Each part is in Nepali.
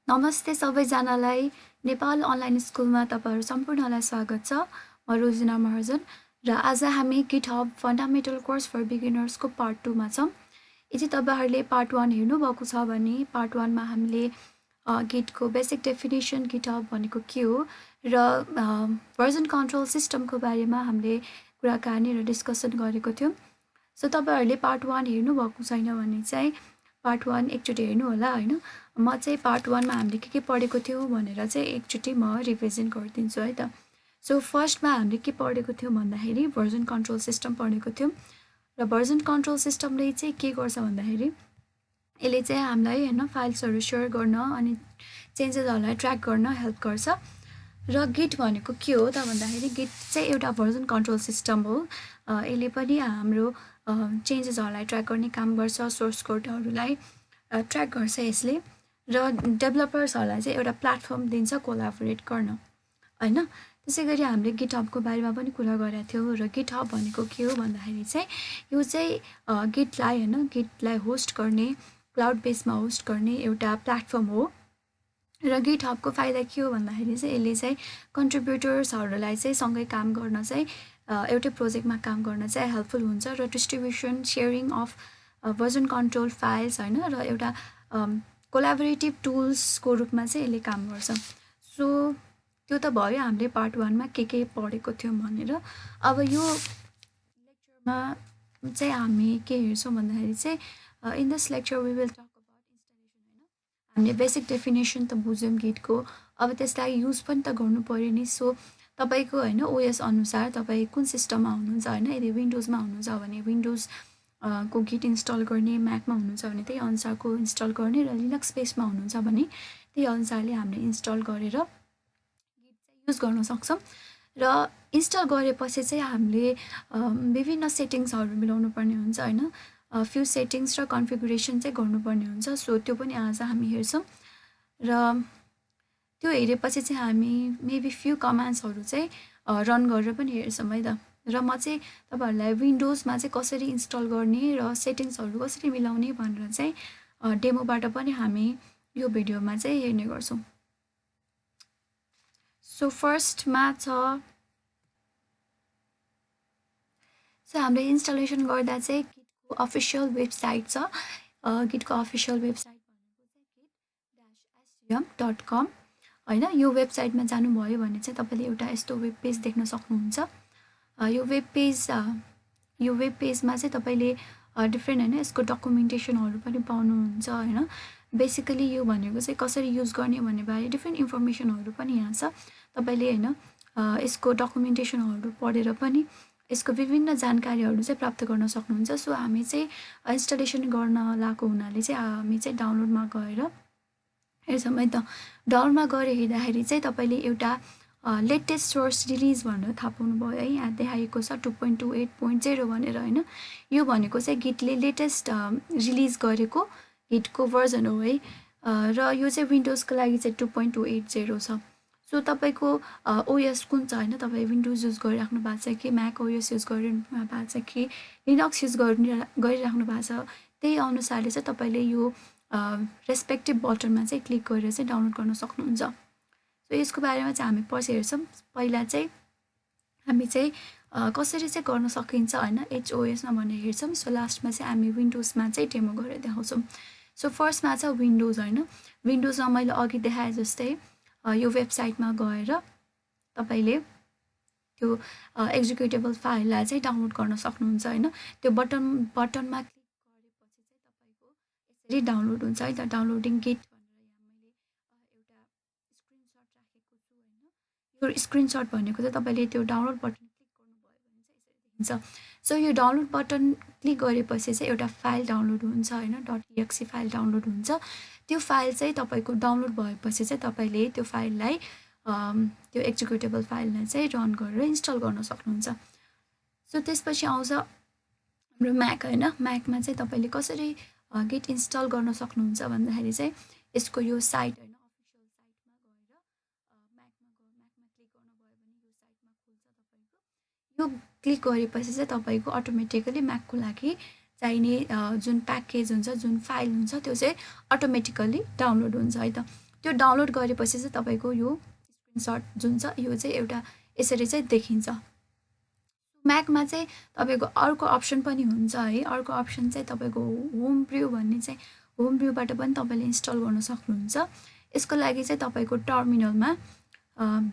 नमस्ते सबैजनालाई नेपाल अनलाइन स्कुलमा तपाईहरु सम्पूर्णलाई स्वागत छ। म रोजिना महर्जन र आज हामी GitHub fundamental course for beginners को पार्ट 2 मा छौं। यदि तपाईहरुले पार्ट 1 हेर्नु भएको छ भने पार्ट 1 मा हामीले Git को बेसिक डेफिनेसन GitHub भनेको के हो र भर्जन कन्ट्रोल सिस्टम को बारेमा हामीले कुराकानी र डिस्कसन गरेको थियौं। सो तपाईहरुले पार्ट 1 हेर्नु भएको छैन भने चाहिँ पार्ट 1 एकचोटी हेर्नु होला हैन। म चाहिँ पार्ट 1 मा हामीले के पढेको थियौ भनेर चाहिँ एकचोटी म रिभिजन गरिदिन्छु है त। सो फर्स्ट मा हामीले के पढेको थियौ भन्दाखेरि भर्जन कन्ट्रोल सिस्टम पढेको थियौ र भर्जन कन्ट्रोल सिस्टमले चाहिँ के गर्छ भन्दाखेरि यसले चाहिँ हामीलाई हैन फाइल्सहरु शेयर गर्न अनि चेन्जेसहरुलाई ट्र्याक गर्न हेल्प गर्छ। र गिट भनेको के हो त भन्दाखेरि गिट चाहिँ एउटा भर्जन कन्ट्रोल सिस्टम हो। यसले पनि हाम्रो चेन्जेसहरुलाई ट्र्याक गर्ने काम गर्छ, सोर्स कोडहरुलाई ट्र्याक गर्छ यसले र डेभलपर्सहरुलाई चाहिँ एउटा प्लेटफर्म दिन्छ कोलाबोरेट गर्न हैन। त्यसैगरी हामीले GitHub को बारेमा पनि कुरा गरेका थियौ र GitHub भनेको के हो भन्दाखेरि चाहिँ यो चाहिँ गिटलाई होस्ट गर्ने क्लाउड बेसमा होस्ट गर्ने एउटा प्लेटफर्म हो। र GitHub को फाइदा के हो भन्दाखेरि चाहिँ यसले चाहिँ कन्ट्रिब्युटर्सहरुलाई चाहिँ सँगै काम गर्न चाहिँ एउटै प्रोजेक्टमा काम गर्न चाहिँ हेल्पफुल हुन्छ र distribution sharing of version control files हैन र एउटा कोलाबोरेटिभ टुल्स को रूपमा चाहिँ यसले काम गर्छ। सो त्यो त भयो हामीले पार्ट 1 मा के पढेको थियौ भनेर। अब यो लेक्चरमा चाहिँ हामी के हेर्छौं भन्दाखेरि चाहिँ in this lecture we will talk about installation हैन। हामीले बेसिक डेफिनेसन त बुझ्यौं गिट को, अब त्यसलाई युज पनि त गर्नु पर्यो नि। सो तपाईको हैन ओएस अनुसार तपाई कुन सिस्टममा हुनुहुन्छ हैन, यदि विन्डोजमा हुनुहुन्छ भने विन्डोज को गिट इन्स्टल गर्ने, म्याकमा हुनुहुन्छ भने त्यही अनुसारको इन्स्टल गर्ने र लिनक्स बेसमा हुनुहुन्छ भने त्यही अनुसारले हामीले इन्स्टल गरेर गिट चाहिँ युज गर्न सक्छौं। र इन्स्टल गरेपछि चाहिँ हामीले विभिन्न सेटिङ्सहरु मिलाउनु पर्ने हुन्छ हैन। फ्यु सेटिङ्स र कन्फिगरेसन चाहिँ गर्नुपर्ने हुन्छ। सो त्यो पनि आज हामी हेर्छौं र त्यो हेरेपछि चाहिँ हामी मेबी फ्यु कमान्ड्सहरु चाहिँ रन गरेर पनि हेर्छौं है त। र म चाहिँ तपाईहरुलाई विन्डोजमा चाहिँ कसरी इन्स्टल गर्ने र सेटिङ्सहरु कसरी मिलाउने भनेर चाहिँ डेमोबाट पनि हामी यो भिडियोमा चाहिँ हेर्ने गर्छौं। सो फर्स्ट मा छ हामीले इन्स्टलेसन गर्दा चाहिँ गिटको अफिसियल वेबसाइट छ। गिटको अफिसियल वेबसाइट भनेको चाहिँ git-scm.com हैन। यो वेबसाइटमा जानुभयो भने चाहिँ तपाईले एउटा यस्तो वेब पेज देख्न सक्नुहुन्छ। यो वेब पेजमा चाहिँ तपाईले डिफरेन्ट हैन यसको डकुमेन्टेसनहरु पनि पाउनुहुन्छ हैन। बेसिकली यो भनेको चाहिँ कसरी युज गर्ने भन्ने बारे डिफरेन्ट इन्फर्मेसनहरु पनि यहाँ छ। तपाईले हैन यसको डकुमेन्टेसनहरु पढेर पनि यसको विभिन्न जानकारीहरु चाहिँ प्राप्त गर्न सक्नुहुन्छ। सो हामी चाहिँ इन्स्टलेसन गर्न लागेको हुनाले चाहिँ हामी चाहिँ डाउनलोडमा गएर हेर्छौं है त। डाउनलोडमा गएर हेर्दाखेरि चाहिँ तपाईले एउटा लेटेस्ट सोर्स रिलिज भनेर थाहा पाउनु भयो है। यहाँ देखाएको छ 2.28.0 भनेर हैन। यो भनेको चाहिँ गिटले लेटेस्ट रिलिज गरेको गिटको भर्जन हो है। र यो चाहिँ विन्डोजको लागि चाहिँ 2.280 छ। सो तपाईको ओएस कुन छ हैन, तपाई विन्डोज युज गरिराख्नु भएको छ कि म्याक ओएस युज गरिराख्नु भएको छ कि लिनक्स युज गरिराख्नु भएको छ, त्यही अनुसारले चाहिँ तपाईले यो रेस्पेक्टिभ बटनमा चाहिँ क्लिक गरेर चाहिँ डाउनलोड गर्न सक्नुहुन्छ। सो यसको बारेमा चाहिँ हामी पछि हेर्छौं। पहिला चाहिँ हामी चाहिँ कसरी चाहिँ गर्न सकिन्छ हैन एचओएस मा भनेर हेर्छौं। सो लास्टमा चाहिँ हामी विन्डोजमा चाहिँ डेमो गरेर देखाउँछौं। सो फर्स्टमा छ विन्डोज हैन। विन्डोजमा मैले अघि देखाए जस्तै यो वेबसाइटमा गएर तपाईले त्यो एक्जिक्युटेबल फाइललाई चाहिँ डाउनलोड गर्न सक्नुहुन्छ हैन। त्यो बटनमा क्लिक गरेपछि चाहिँ तपाईको यसरी डाउनलोड हुन्छ है त। डाउनलोडिङ गिट भनेर यहाँ मैले एउटा स्क्रिनशट राखेको छु हैन। यो स्क्रिनशट भनेको चाहिँ तपाईले त्यो डाउनलोड बटन क्लिक गर्नुभयो भने चाहिँ यसरी देखिन्छ। सो यो डाउनलोड बटन क्लिक गरेपछि चाहिँ एउटा फाइल डाउनलोड हुन्छ हैन, .exe फाइल डाउनलोड हुन्छ। त्यो फाइल चाहिँ तपाईको डाउनलोड भएपछि चाहिँ तपाईले त्यो फाइललाई त्यो एक्जिक्युटेबल फाइललाई चाहिँ रन गरेर इन्स्टल गर्न सक्नुहुन्छ। सो त्यसपछि आउँछ हाम्रो म्याक हैन। म्याकमा चाहिँ तपाईले कसरी गिट इन्स्टल गर्न सक्नुहुन्छ भन्दाखेरि चाहिँ यसको यो साइट हैन अफिसियल साइटमा गएर म्याकमा क्लिक गर्नुभयो भने यो साइटमा खुल्छ तपाईको। यो क्लिक गरेपछि चाहिँ तपाईको अटोमेटिकली म्याकको लागि चाहिने जुन प्याकेज हुन्छ, जुन फाइल हुन्छ त्यो चाहिँ अटोमेटिकली डाउनलोड हुन्छ है त। त्यो डाउनलोड गरेपछि चाहिँ तपाईँको यो स्क्रिनसट जुन छ यो चाहिँ एउटा यसरी चाहिँ देखिन्छ। म्याकमा चाहिँ तपाईँको अर्को अप्सन पनि हुन्छ है। अर्को अप्सन चाहिँ तपाईँको होम ब्र्यू भन्ने चाहिँ होम ब्र्यूबाट पनि तपाईँले इन्स्टल गर्न सक्नुहुन्छ। यसको लागि चाहिँ तपाईँको टर्मिनलमा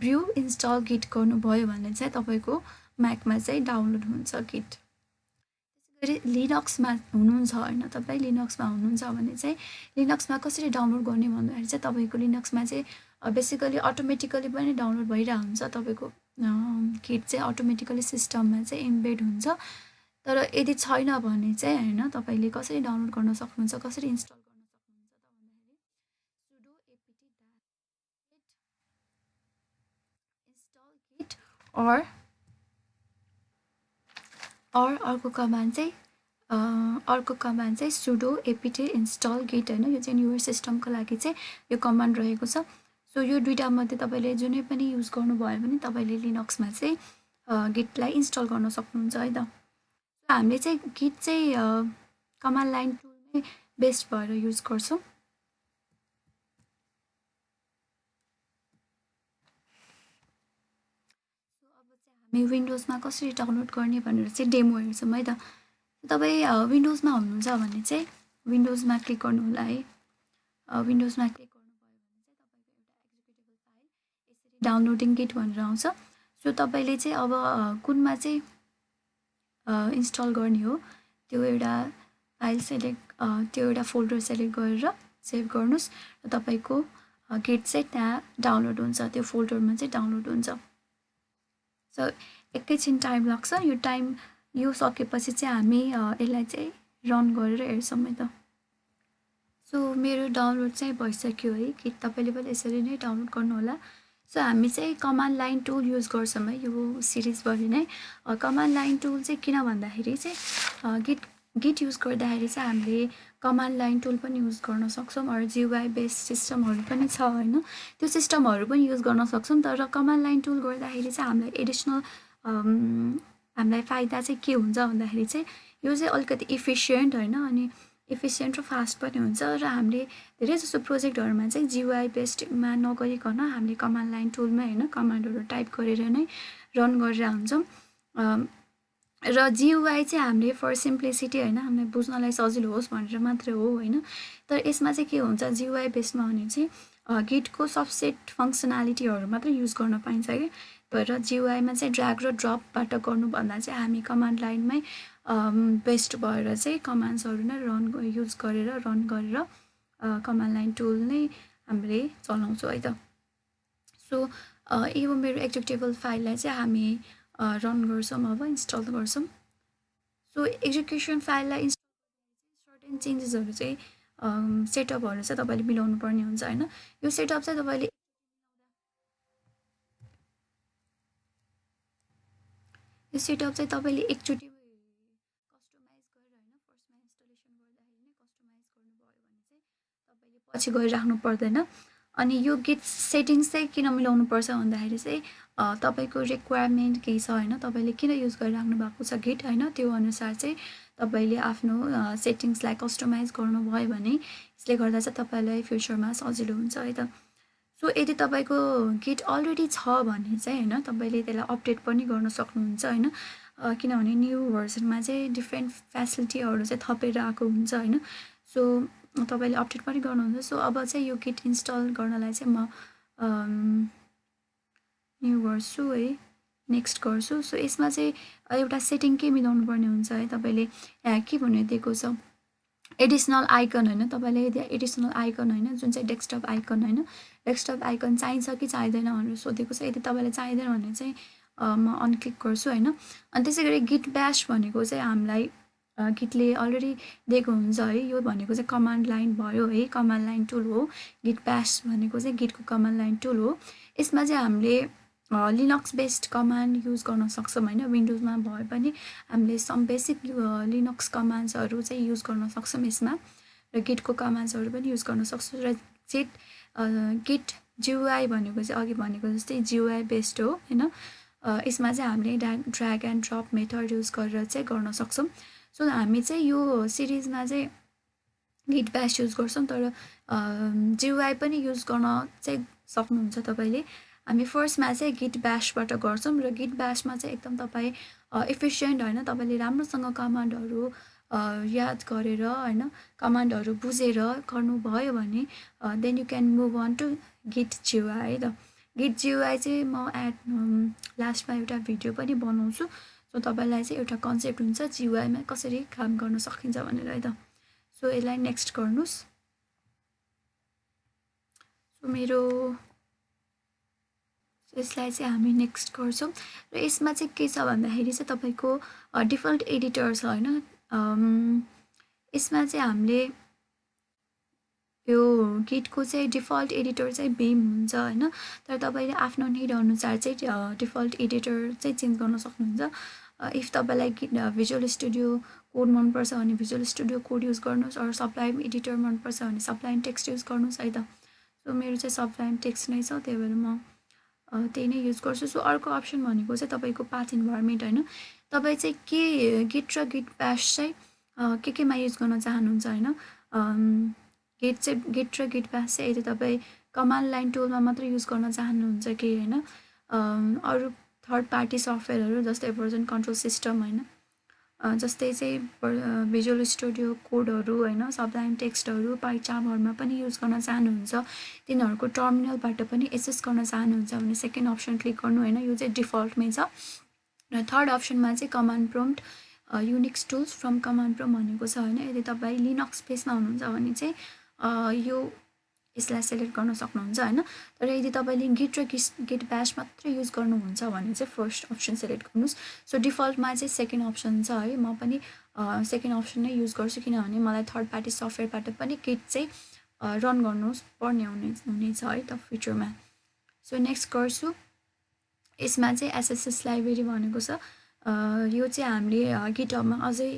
ब्र्यू इन्स्टल गिट गर्नुभयो भने चाहिँ तपाईँको म्याकमा चाहिँ डाउनलोड हुन्छ गिट। त्यसै गरी लिनक्समा हुनुहुन्छ होइन, तपाईँ लिनक्समा हुनुहुन्छ भने चाहिँ लिनक्समा कसरी डाउनलोड गर्ने भन्दाखेरि चाहिँ तपाईँको लिनक्समा चाहिँ बेसिकली अटोमेटिकली पनि डाउनलोड भइरहेको हुन्छ। तपाईँको गिट चाहिँ अटोमेटिकली सिस्टममा चाहिँ इम्बेड हुन्छ। तर यदि छैन भने चाहिँ होइन, तपाईँले कसरी डाउनलोड गर्न सक्नुहुन्छ, कसरी इन्स्टल गर्न सक्नुहुन्छ त भन्दाखेरि sudo apt install git or अर्को कमान्ड चाहिँ sudo apt install git होइन। यो चाहिँ न्युवर सिस्टमको लागि चाहिँ यो कमान्ड रहेको छ। सो यो दुईवटा मध्ये तपाईँले जुनै पनि युज गर्नुभयो भने तपाईँले लिनक्समा चाहिँ गिटलाई इन्स्टल गर्न सक्नुहुन्छ है त। हामीले चाहिँ गिट चाहिँ कमान्ड लाइन टुलमै बेस्ट भएर युज गर्छौँ। अब चाहिँ हामी विन्डोजमा कसरी डाउनलोड गर्ने भनेर चाहिँ डेमो हेर्छौँ है त। तपाईँ विन्डोजमा हुनुहुन्छ भने चाहिँ विन्डोजमा क्लिक गर्नु होला है। विन्डोजमा क्लिक गर्नुभयो भने चाहिँ तपाईँको एउटा एक्जिक्युटेबल फाइल यसरी डाउनलोडिङ गिट भनेर आउँछ। सो तपाईँले चाहिँ अब कुनमा चाहिँ इन्स्टल गर्ने हो त्यो एउटा फाइल सेलेक्ट त्यो एउटा फोल्डर सेलेक्ट गरेर सेभ गर्नुहोस् र तपाईँको गिट चाहिँ त्यहाँ डाउनलोड हुन्छ, त्यो फोल्डरमा चाहिँ डाउनलोड हुन्छ। सो एकैछिन टाइम लाग्छ। यो सकेपछि चाहिँ हामी यसलाई चाहिँ रन गरेर हेर्छौँ है त। सो मेरो डाउनलोड चाहिँ भइसक्यो है गिट। तपाईँले पनि यसरी नै डाउनलोड गर्नुहोला। सो हामी चाहिँ कमान्ड लाइन टुल युज गर्छौँ है यो सिरिजभरि नै। कमान्ड लाइन टुल चाहिँ किन भन्दाखेरि चाहिँ गिट युज गर्दाखेरि चाहिँ हामीले कमान्ड लाइन टुल पनि युज गर्न सक्छौँ। अरू जियुआई बेस्ड सिस्टमहरू पनि छ होइन, त्यो सिस्टमहरू पनि युज गर्न सक्छौँ। तर कमान्ड लाइन टुल गर्दाखेरि चाहिँ हामीलाई एडिसनल हामीलाई फाइदा चाहिँ के हुन्छ भन्दाखेरि चाहिँ यो चाहिँ अलिकति इफिसियन्ट होइन, अनि इफिसियन्ट र फास्ट पनि हुन्छ। र हामीले धेरै जस्तो प्रोजेक्टहरूमा चाहिँ जियुआई बेस्डमा नगरिकन हामीले कमान्ड लाइन टुलमै होइन कमान्डहरू टाइप गरेर नै रन गरेर हुन्छौँ। र जियुआई चाहिँ हामीले फर सिम्प्लिसिटी होइन, हामीलाई बुझ्नलाई सजिलो होस् भनेर मात्रै हो होइन। तर यसमा चाहिँ के हुन्छ जियुआई बेस्डमा भने चाहिँ गिटको सबसेट फङ्सनालिटीहरू मात्रै युज गर्न पाइन्छ कि। र जियुआईमा चाहिँ ड्र्याग र ड्रपबाट गर्नुभन्दा चाहिँ हामी कमान्ड लाइनमै बेस्ट भएर चाहिँ कमान्ड्सहरू नै युज गरेर रन गरेर कमान्ड लाइन टुल नै हामीले चलाउँछौँ है त। सो यो मेरो एक्जिक्युटेबल फाइललाई चाहिँ हामी रन गर्छौँ, अब इन्स्टल गर्छौँ। सो एक्जिक्युसन फाइललाई इन्स्टल सर्टेन चेन्जेसहरू चाहिँ सेटअपहरू चाहिँ तपाईँले मिलाउनु पर्ने हुन्छ होइन। यो सेटअप चाहिँ तपाईँले एकचोटि कस्टमाइज गरेर होइन, फर्स्टमा इन्स्टलेसन गर्दाखेरि नै कस्टमाइज गर्नुभयो भने चाहिँ तपाईँले पछि गएर राख्नु पर्दैन। अनि यो गिट सेटिङ्स चाहिँ किन मिलाउनु पर्छ भन्दाखेरि चाहिँ तपाईँको रिक्वायरमेन्ट केही छ होइन, तपाईँले किन युज गरिराख्नु भएको छ गिट होइन, त्यो अनुसार चाहिँ तपाईँले आफ्नो सेटिङ्सलाई कस्टमाइज गर्नुभयो भने यसले गर्दा चाहिँ तपाईँलाई फ्युचरमा सजिलो हुन्छ है त। सो यदि तपाईँको गिट अलरेडी छ भने चाहिँ होइन तपाईँले त्यसलाई अपडेट पनि गर्न सक्नुहुन्छ होइन, किनभने न्यू भर्जनमा चाहिँ डिफ्रेन्ट फेसिलिटीहरू चाहिँ थपेर आएको हुन्छ होइन। सो तपाईँले अपडेट पनि गर्नुहुन्छ। सो अब चाहिँ यो गिट इन्स्टल गर्नलाई चाहिँ म न्यू गर्छु है, नेक्स्ट गर्छु। सो यसमा चाहिँ एउटा सेटिङ के मिलाउनु पर्ने हुन्छ है, तपाईँले यहाँ के भन्ने दिएको छ एडिसनल आइकन होइन, तपाईँले यदि एडिसनल आइकन होइन जुन चाहिँ डेस्कटप आइकन होइन, डेस्कटप आइकन चाहिन्छ कि चाहिँदैन भनेर सोधेको छ। यदि तपाईँलाई चाहिँदैन भने चाहिँ म अनक्लिक गर्छु होइन। अनि त्यसै गरी गिट ब्यास भनेको चाहिँ हामीलाई गिटले अलरेडी दिएको हुन्छ है। यो भनेको चाहिँ कमान्ड लाइन भयो है, कमान्ड लाइन टुल हो। गिट ब्यास भनेको चाहिँ गिटको कमान्ड लाइन टुल हो। यसमा चाहिँ हामीले लिनक्स बेस्ड कमान्ड युज गर्न सक्छौँ होइन। विन्डोजमा भए पनि हामीले सम बेसिक लिनक्स कमान्ड्सहरू चाहिँ युज गर्न सक्छौँ यसमा, र गिटको कमान्ड्सहरू पनि युज गर्न सक्छौँ। र गिट जियुआई भनेको चाहिँ अघि भनेको जस्तै जियुआई बेस्ड हो होइन। यसमा चाहिँ हामीले drag and drop method use गरेर चाहिँ गर्न सक्छौँ। सो हामी चाहिँ यो सिरिजमा चाहिँ गिट ब्यास युज गर्छौँ, तर जियुआई पनि युज गर्न चाहिँ सक्नुहुन्छ तपाईँले। हामी फर्स्टमा चाहिँ गिट ब्यासबाट गर्छौँ र गिट ब्यासमा चाहिँ एकदम तपाईँ इफिसियन्ट होइन, तपाईँले राम्रोसँग कमान्डहरू याद गरेर होइन, कमान्डहरू बुझेर गर्नुभयो भने then you can move on to Git GUI है त। गिट जियुआई चाहिँ म लास्टमा एउटा भिडियो पनि बनाउँछु, सो तपाईँलाई चाहिँ एउटा कन्सेप्ट हुन्छ जियुआईमा कसरी काम गर्न सकिन्छ भनेर है त। सो यसलाई नेक्स्ट गर्नुहोस्। सो यसलाई चाहिँ हामी नेक्स्ट गर्छौँ र यसमा चाहिँ के छ भन्दाखेरि चाहिँ तपाईँको डिफल्ट एडिटर छ होइन। यसमा चाहिँ हामीले यो गिटको चाहिँ डिफल्ट एडिटर चाहिँ भिम हुन्छ होइन, तर तपाईँले आफ्नो निड अनुसार चाहिँ डिफल्ट एडिटर चाहिँ चेन्ज गर्न सक्नुहुन्छ। इफ तपाईँलाई भिजुअल स्टुडियो कोड मनपर्छ भने भिजुअल स्टुडियो कोड युज गर्नुहोस्, अरू सब्लाइम एडिटर मनपर्छ भने सब्लाइम टेक्स्ट युज गर्नुहोस् है त। सो मेरो चाहिँ सब्लाइम टेक्स्ट नै छ, त्यही भएर म त्यही नै युज गर्छु। सो अर्को अप्सन भनेको चाहिँ तपाईँको पाथ इन्भाइरोमेन्ट होइन, तपाईँ चाहिँ के गिट र गिट ब्यास चाहिँ केमा युज गर्न चाहनुहुन्छ होइन। गिट र गिट ब्यास चाहिँ यदि तपाईँ कमान्ड लाइन टुलमा मात्रै युज गर्न चाहनुहुन्छ कि होइन, अरू थर्ड पार्टी सफ्टवेयरहरू जस्तै भर्जन कन्ट्रोल सिस्टम होइन, जस्तै चाहिँ भिजुअल स्टुडियो कोडहरू होइन, सब्लाइम टेक्स्टहरू पाइचार्महरूमा पनि युज गर्न चाहनुहुन्छ, तिनीहरूको टर्मिनलबाट पनि एक्सेस गर्न चाहनुहुन्छ भने सेकेन्ड अप्सन क्लिक गर्नु होइन, यो चाहिँ डिफल्टमै छ। र थर्ड अप्सनमा चाहिँ command prompt Unix tools from command prompt भनेको छ होइन। यदि तपाईँ लिनक्स स्पेसमा हुनुहुन्छ भने चाहिँ यो यसलाई सेलेक्ट गर्न सक्नुहुन्छ होइन। तर यदि तपाईँले गिट र गिट ब्यास मात्रै युज गर्नुहुन्छ भने चाहिँ फर्स्ट अप्सन सेलेक्ट गर्नुहोस्। सो डिफल्टमा चाहिँ सेकेन्ड अप्सन छ है, म पनि सेकेन्ड अप्सन नै युज गर्छु, किनभने मलाई थर्ड पार्टी सफ्टवेयरबाट पनि गिट चाहिँ रन गर्नु पर्ने हुनेछ है त फ्युचरमा। सो नेक्स्ट गर्छु। यसमा चाहिँ एसएसएस लाइब्रेरी भनेको छ, यो चाहिँ हामीले गिटहबमा अझै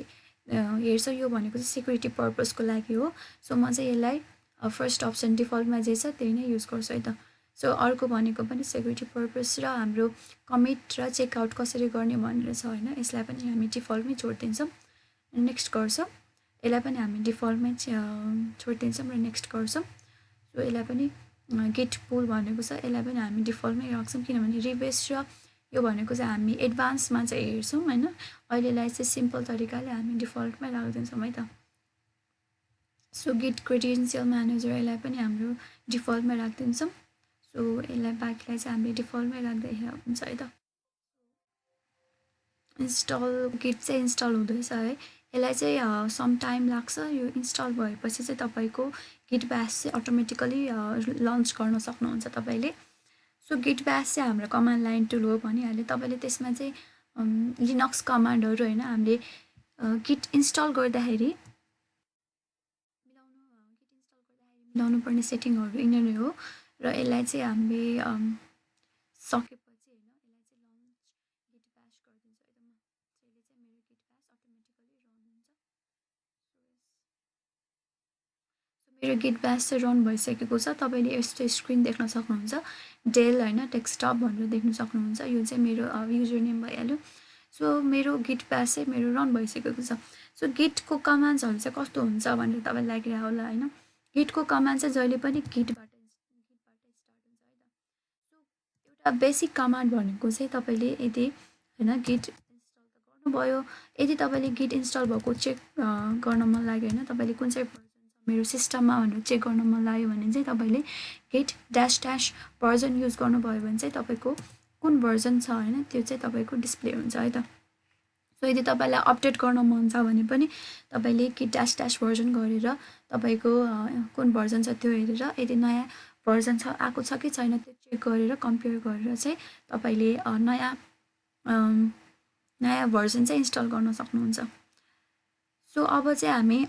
हेर्छ, यो भनेको चाहिँ सेक्युरिटी पर्पजको लागि हो। सो म चाहिँ यसलाई फर्स्ट अप्सन डिफल्टमा जे छ त्यही नै युज गर्छु है त। सो अर्को भनेको पनि सेक्युरिटी पर्पज र हाम्रो कमिट र चेकआउट कसरी गर्ने भनेर छ होइन, यसलाई पनि हामी डिफल्टमै छोडिदिन्छौँ। नेक्स्ट गर्छौँ, यसलाई पनि हामी डिफल्टमै छोडिदिन्छौँ र नेक्स्ट गर्छौँ। सो यसलाई पनि गिट पुल भनेको छ, यसलाई पनि हामी डिफल्टमै राख्छौँ, किनभने रिभेस र यो भनेको चाहिँ हामी एडभान्समा चाहिँ हेर्छौँ होइन। अहिलेलाई चाहिँ सिम्पल तरिकाले हामी डिफल्टमै राखिदिन्छौँ है त। सो गिट क्रेडेन्सियल म्यानेजर यसलाई पनि हाम्रो डिफल्टमै राखिदिन्छौँ। सो यसलाई बाँकीलाई चाहिँ हामीले डिफल्टमै राख्दै हुन्छ है त। इन्स्टल गिट चाहिँ इन्स्टल हुँदैछ है, यसलाई चाहिँ सम टाइम लाग्छ। यो इन्स्टल भएपछि चाहिँ तपाईँको गिट ब्यास चाहिँ अटोमेटिकली लन्च गर्न सक्नुहुन्छ तपाईँले। सो गिट ब्यास चाहिँ हाम्रो कमान्ड लाइन टुल हो भनिहालेँ तपाईँले। त्यसमा चाहिँ लिनक्स कमान्डहरू होइन, हामीले गिट इन्स्टल गर्दाखेरि मिलाउनु पर्ने सेटिङहरू यिनीहरू हो। र यसलाई चाहिँ हामीले सकेपछि होइन, यसलाई चाहिँ लन्च गिट ब्यास गरिदिन्छ एकदम, त्यसले चाहिँ मेरो गिट ब्यास अटोमेटिकली रन हुन्छ। मेरो गिट ब्यास चाहिँ रन भइसकेको छ, तपाईँले यस्तो स्क्रिन देख्न सक्नुहुन्छ, डेल होइन डेस्कटप भनेर देख्न सक्नुहुन्छ, यो चाहिँ मेरो युजर नेम भइहाल्यो। सो मेरो गिट ब्यास चाहिँ मेरो रन भइसकेको छ। सो गिटको कमान्ड्सहरू चाहिँ कस्तो हुन्छ भनेर तपाईँलाई लागिरहेको होला होइन। गिटको कमान्ड चाहिँ जहिले पनि गिटबाट स्टार्ट हुन्छ है त। सो एउटा बेसिक कमान्ड भनेको चाहिँ तपाईँले यदि होइन गिट इन्स्टल त गर्नुभयो, यदि तपाईँले गिट इन्स्टल भएको चेक गर्न मन लाग्यो होइन, तपाईँले कुन चाहिँ मेरो सिस्टममा भनेर चेक गर्न मन लाग्यो भने चाहिँ तपाईँले गिट -- भर्जन युज गर्नुभयो भने चाहिँ तपाईँको कुन भर्जन छ होइन त्यो चाहिँ तपाईँको डिस्प्ले हुन्छ है त। सो यदि तपाईँलाई अपडेट गर्न मन छ भने पनि तपाईँले गिट -- भर्जन गरेर तपाईँको कुन भर्जन छ त्यो हेरेर यदि नयाँ भर्जन आएको छ कि छैन त्यो चेक गरेर कम्पेयर गरेर चाहिँ तपाईँले नयाँ भर्जन चाहिँ इन्स्टल गर्न सक्नुहुन्छ। सो अब चाहिँ हामी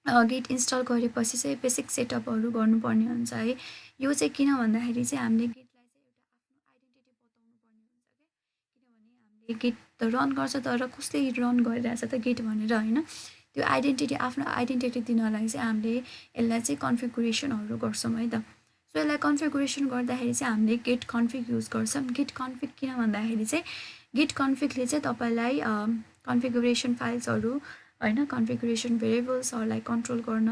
गिट इन्स्टल गरेपछि चाहिँ बेसिक सेटअपहरू गर्नुपर्ने हुन्छ है। यो चाहिँ किन भन्दाखेरि चाहिँ हामीले गिटलाई चाहिँ एउटा आफ्नो आइडेन्टिटी बताउनु पर्ने हुन्छ क्या, किनभने हामीले गिट त रन गर्छ तर कसले रन गरिरहेछ त गिट भनेर होइन, त्यो आइडेन्टिटी आफ्नो आइडेन्टिटी दिनलाई चाहिँ हामीले यसलाई चाहिँ कन्फिगुरेसनहरू गर्छौँ है त। सो यसलाई कन्फिगुरेसन गर्दाखेरि चाहिँ हामीले गिट कन्फिग युज गर्छौँ। गिट कन्फिग किन भन्दाखेरि चाहिँ गिट कन्फिगले चाहिँ तपाईँलाई कन्फिगुरेसन फाइल्सहरू हैन कन्फिगरेसन भेरिएबल्सहरूलाई कन्ट्रोल गर्न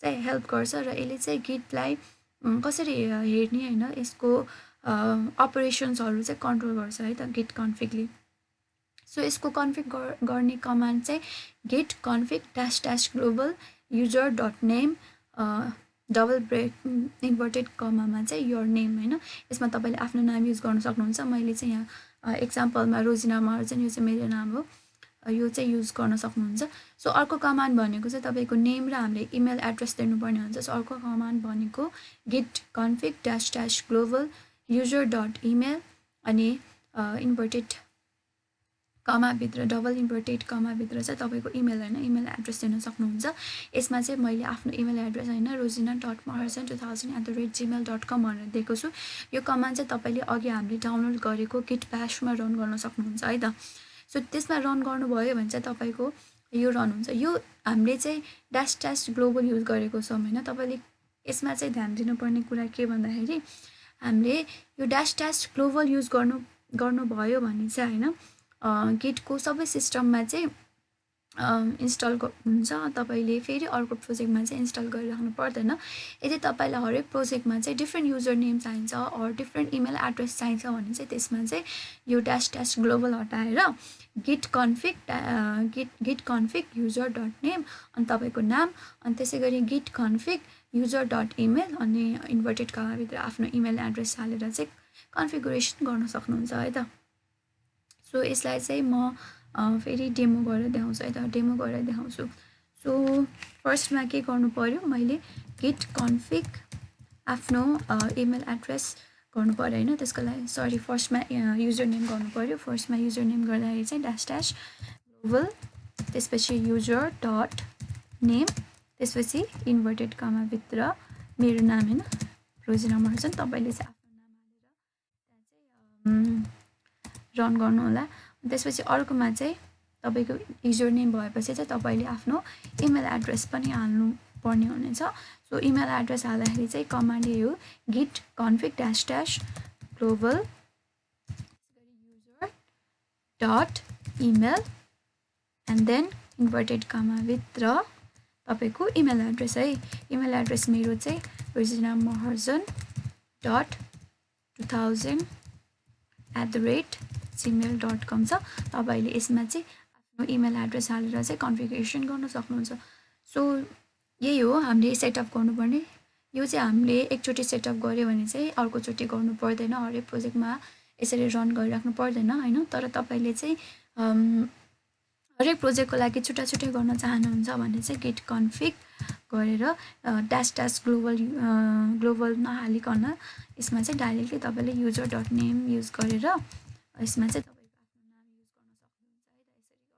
चाहिँ हेल्प गर्छ र यसले चाहिँ गिटलाई कसरी हेर्ने हैन यसको अपरेसन्सहरू चाहिँ कन्ट्रोल गर्छ है त गिट कन्फिगले। सो यसको कन्फिग गर्ने कमान्ड चाहिँ Git config -- global user dot name double break inverted कमामा चाहिँ योर नेम हैन यसमा तपाईँले आफ्नो नाम युज गर्न सक्नुहुन्छ। मैले चाहिँ यहाँ एक्जाम्पलमा रोजिना महर्जन यो चाहिँ मेरो नाम हो यो चाहिँ युज गर्न सक्नुहुन्छ। सो अर्को कमान्ड भनेको चाहिँ तपाईँको नेम र हामीले इमेल एड्रेस दिनुपर्ने हुन्छ। सो अर्को कमान्ड भनेको git config -- global user dot email अनि इन्भर्टेड कमाभित्र डबल इन्भर्टेड कमाभित्र चाहिँ तपाईँको इमेल हैन इमेल एड्रेस दिन सक्नुहुन्छ। यसमा चाहिँ मैले आफ्नो इमेल एड्रेस हैन rosina.maharjan2000@gmail.com भनेर दिएको छु। यो कमान्ड चाहिँ तपाईँले अघि हामीले डाउनलोड गरेको गिट ब्याशमा रन गर्न सक्नुहुन्छ है त। सो त्यसमा रन गर्नुभयो भने चाहिँ तपाईँको यो रन हुन्छ। यो हामीले चाहिँ -- ग्लोबल युज गरेको छौँ हैन। तपाईँले यसमा चाहिँ ध्यान दिनुपर्ने कुरा के भन्दाखेरि हामीले यो -- ग्लोबल युज गर्नुभयो भने चाहिँ हैन गिटको सबै सिस्टममा चाहिँ इन्स्टल हुन्छ। तपाईँले फेरि अर्को प्रोजेक्टमा चाहिँ इन्स्टल गरिराख्नु पर्दैन। यदि तपाईँलाई हरेक प्रोजेक्टमा चाहिँ डिफ्रेन्ट युजर नेम चाहिन्छ अर डिफ्रेन्ट इमेल एड्रेस चाहिन्छ भने चाहिँ त्यसमा चाहिँ यो -- ग्लोबल हटाएर git config user dot name अनि तपाईँको नाम अनि त्यसै गरी git config user dot email अनि इन्भर्टेड कमाभित्र आफ्नो इमेल एड्रेस हालेर चाहिँ कन्फिगरेसन गर्न सक्नुहुन्छ है त। सो यसलाई चाहिँ म फेरि डेमो गरेर देखाउँछु है त डेमो गरेर देखाउँछु। सो फर्स्टमा के गर्नु पर्यो मैले गिट कन्फिग आफ्नो इमेल एड्रेस गर्नु पर्यो हैन त्यसको लागि सरी फर्स्टमा युजर नेम गर्नु पर्यो। फर्स्टमा युजर नेम गर्दाखेरि चाहिँ -- ग्लोबल त्यसपछि युजर डट नेम त्यसपछि इन्भर्टेड कमाभित्र मेरो नाम हैन रोजिना महर्जन। तपाईँले चाहिँ आफ्नो नाम हालेर त्यहाँ चाहिँ रन गर्नु होला। त्यसपछि अर्कोमा चाहिँ तपाईँको युजर नेम भएपछि चाहिँ तपाईँले आफ्नो इमेल एड्रेस पनि हाल्नु पर्ने हुनेछ। सो इमेल एड्रेस हाल्दाखेरि चाहिँ कमान्ड यही हो Git config -- global user dot email and then inverted कमाभित्र तपाईँको इमेल एड्रेस है। इमेल एड्रेस मेरो चाहिँ rosina.2000@gmail.com छ। तपाईँले यसमा चाहिँ आफ्नो इमेल एड्रेस हालेर चाहिँ कन्फिगरेसन गर्न सक्नुहुन्छ। सो यही हो हामीले सेटअप गर्नुपर्ने। यो चाहिँ हामीले एकचोटि सेटअप गऱ्यो भने चाहिँ अर्कोचोटि गर्नु पर्दैन हरेक प्रोजेक्टमा यसरी रन गरिराख्नु पर्दैन हैन। तर तपाईँले चाहिँ हरेक प्रोजेक्टको लागि छुट्टा छुट्टै गर्न चाहनुहुन्छ भने चाहिँ गिट कन्फिग गरेर -- ग्लोबल नहालिकन यसमा चाहिँ डाइरेक्टली तपाईँले युजर डट नेम युज गरेर यसमा चाहिँ तपाईँको आफ्नो नाम युज गर्न सक्नुहुन्छ है त यसरी गर्न सक्नुहुन्छ।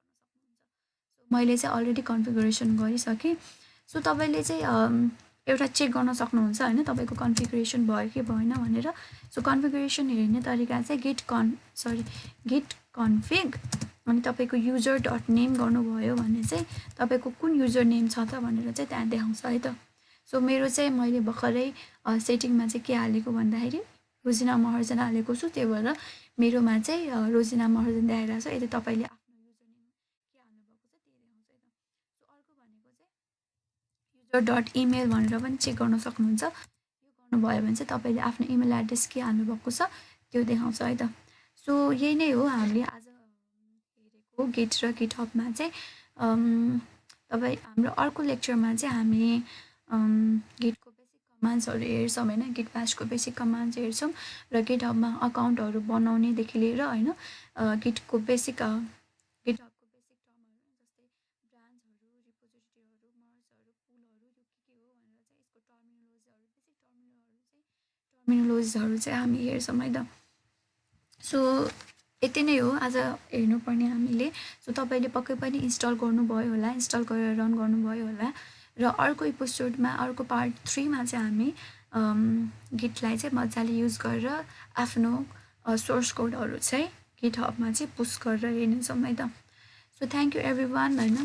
सो मैले चाहिँ अलरेडी कन्फिगरेसन गरिसकेँ। सो तपाईँले चाहिँ एउटा चेक गर्न सक्नुहुन्छ हैन तपाईँको कन्फिगरेसन भयो कि भएन भनेर। सो कन्फिगरेसन हेर्ने तरिका चाहिँ गिट कन्फिग अनि तपाईँको युजर डट नेम गर्नुभयो भने चाहिँ तपाईँको कुन युजर नेम छ त भनेर चाहिँ त्यहाँ देखाउँछ है त। सो मेरो चाहिँ मैले भर्खरै सेटिङमा चाहिँ के हालेको भन्दाखेरि रोजिना महर्जन हालेको छु त्यही भएर मेरोमा चाहिँ रोजिना महर्जन देखाइरहेको छ। यदि तपाईँले आफ्नो युजर नेम के हाल्नुभएको छ त्यही देखाउँछ है त। सो अर्को भनेको चाहिँ युजर डट इमेल भनेर पनि चेक गर्न सक्नुहुन्छ। यो गर्नुभयो भने चाहिँ तपाईँले आफ्नो इमेल एड्रेस के हाल्नुभएको छ त्यो देखाउँछ है त। सो यही नै हो हामीले आज हेरेको गिट र गिटहबमा चाहिँ तपाईँ हाम्रो अर्को लेक्चरमा चाहिँ हामी गिटको बेसिक कमान्ड्सहरू हेर्छौँ हैन गिट ब्याशको बेसिक कमान्ड्स हेर्छौँ र गिटहबमा अकाउन्टहरू बनाउनेदेखि लिएर हैन गिटको बेसिक गिटहबको बेसिक टर्महरू जस्तै ब्रान्चहरू रिपोजिटरीहरू मर्जहरू पुलहरू यो के हो भनेर चाहिँ यसको टर्मिनोलोजीहरू चाहिँ हामी हेर्छौँ है त। सो यति नै हो आज हेर्नुपर्ने हामीले। सो तपाईँले पक्कै पनि इन्स्टल गर्नुभयो होला इन्स्टल गरेर रन गर्नुभयो होला र अर्को एपिसोडमा अर्को पार्ट 3 मा चाहिँ हामी गिटलाई चाहिँ मजाले युज गरेर आफ्नो सोर्स कोडहरू चाहिँ गिटहबमा चाहिँ पुस्ट गरेर हेर्नेछौँ है त। सो थ्याङ्क यू एभ्रिवान हैन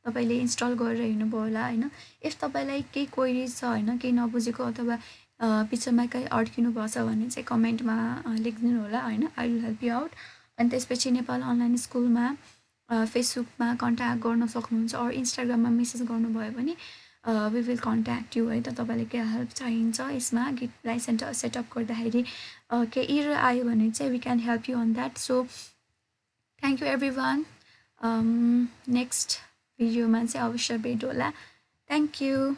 तपाईँले इन्स्टल गरेर हेर्नुभयो होला हैन। इफ तपाईँलाई केही क्वेरिज छ हैन केही नबुझेको अथवा पिक्चरमा कहीँ अड्किनु भएको छ भने चाहिँ कमेन्टमा लेखिदिनु होला हैन I will help you out. अनि त्यसपछि नेपाल अनलाइन स्कुलमा फेसबुकमा कन्ट्याक्ट गर्न सक्नुहुन्छ अर इन्स्टाग्राममा मेसेज गर्नुभयो भने वी विल कन्ट्याक्ट यु है त। तपाईँलाई के हेल्प चाहिन्छ यसमा गिटलाई सेटअप गर्दाखेरि केही इरर आयो भने चाहिँ we can help you on that. So thank you everyone. Next भिडियोमा चाहिँ अवश्य भेट होला। Thank you.